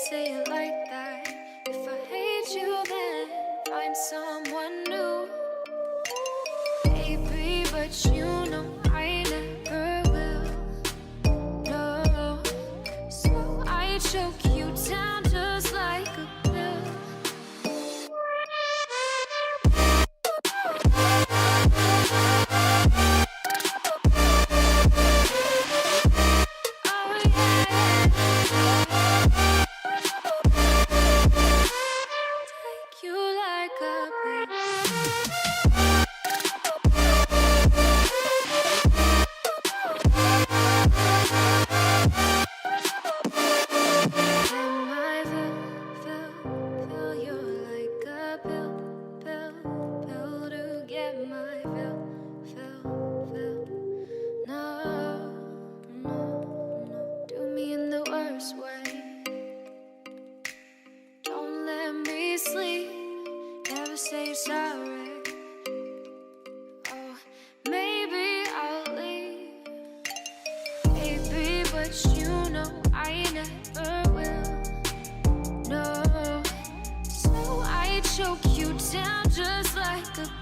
say it like that. If I hate you, then find someone new. Baby, but you know I never will. No, so I choke you down just like a pill. Say you're sorry. Oh, maybe I'll leave, baby, but you know I never will. No, so I choke you down just like a